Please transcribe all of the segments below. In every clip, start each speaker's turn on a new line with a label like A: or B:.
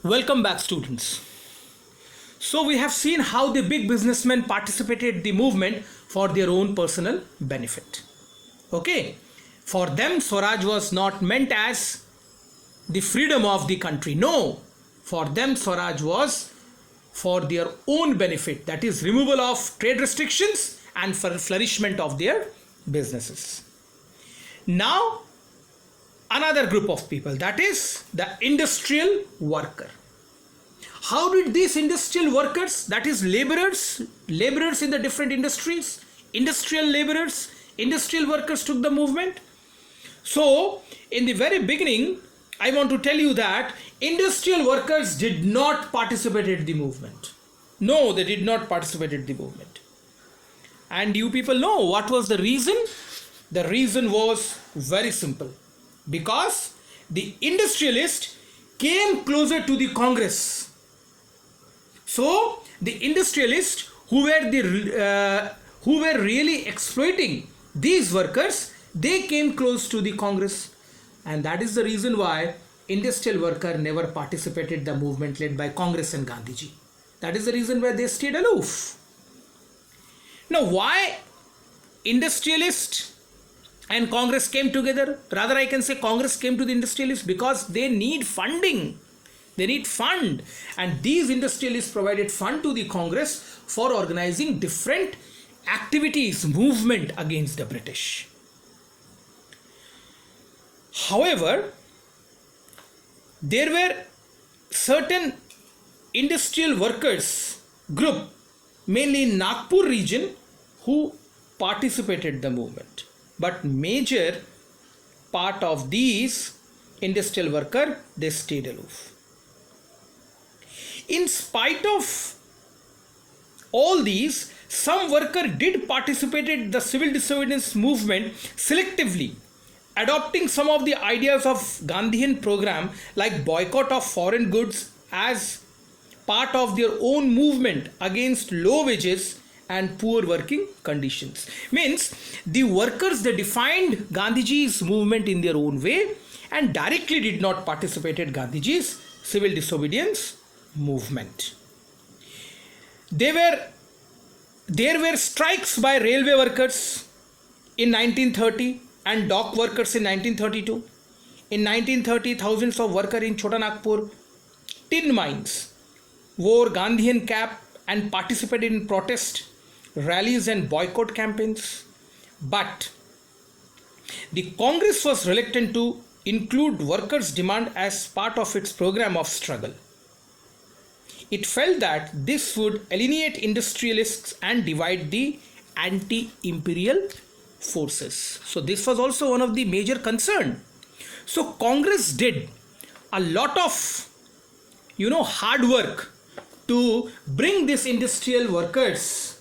A: Welcome back, students. So we have seen how the big businessmen participated in the movement for their own personal benefit. Okay, for them Swaraj was not meant as the freedom of the country. No, for them Swaraj was for their own benefit, that is removal of trade restrictions and for flourishment of their businesses. Now another group of people, that is the industrial worker. How did these industrial workers, that is laborers in the different industries, industrial laborers, industrial workers took the movement? So in the very beginning, I want to tell you that industrial workers did not participate in the movement. No, they did not participate in the movement. And you people know what was the reason? The reason was very simple. Because the industrialists came closer to the Congress. So the industrialists who were really exploiting these workers, they came close to the Congress, and that is the reason why industrial worker never participated in the movement led by Congress and Gandhiji. That is the reason why they stayed aloof. Now, why industrialists and Congress came together? Rather, I can say Congress came to the industrialists because they need funding. They need fund, and these industrialists provided fund to the Congress for organizing different activities, movement against the British. However, there were certain industrial workers group, mainly in Nagpur region, who participated in the movement. But major part of these industrial workers, they stayed aloof. In spite of all these, some workers did participate in the civil disobedience movement selectively, adopting some of the ideas of Gandhian program like boycott of foreign goods as part of their own movement against low wages and poor working conditions. Means the workers, they defined Gandhiji's movement in their own way and directly did not participate in Gandhiji's civil disobedience movement. There were strikes by railway workers in 1930 and dock workers in 1932. In 1930, thousands of workers in Chota Nagpur tin mines wore Gandhian cap and participated in protest rallies and boycott campaigns. But the Congress was reluctant to include workers' demand as part of its program of struggle. It felt that this would alienate industrialists and divide the anti-imperial forces. So this was also one of the major concern. So Congress did a lot of hard work to bring these industrial workers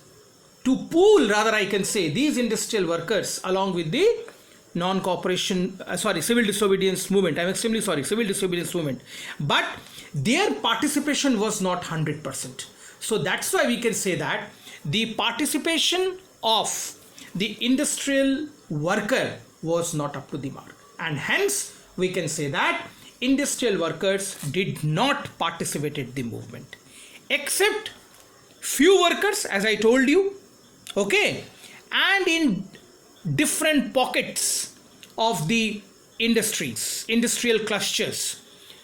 A: to pool, rather I can say, these industrial workers along with the civil disobedience movement. I'm extremely sorry, civil disobedience movement. But their participation was not 100%. So that's why we can say that the participation of the industrial worker was not up to the mark. And hence we can say that industrial workers did not participate in the movement. Except few workers, as I told you, okay, and in different pockets of the industries, industrial clusters,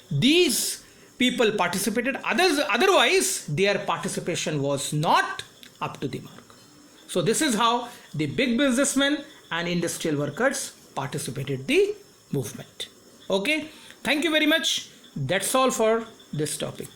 A: these people participated. Otherwise their participation was not up to the mark. So this is how the big businessmen and industrial workers participated in the movement. Okay, thank you very much. That's all for this topic.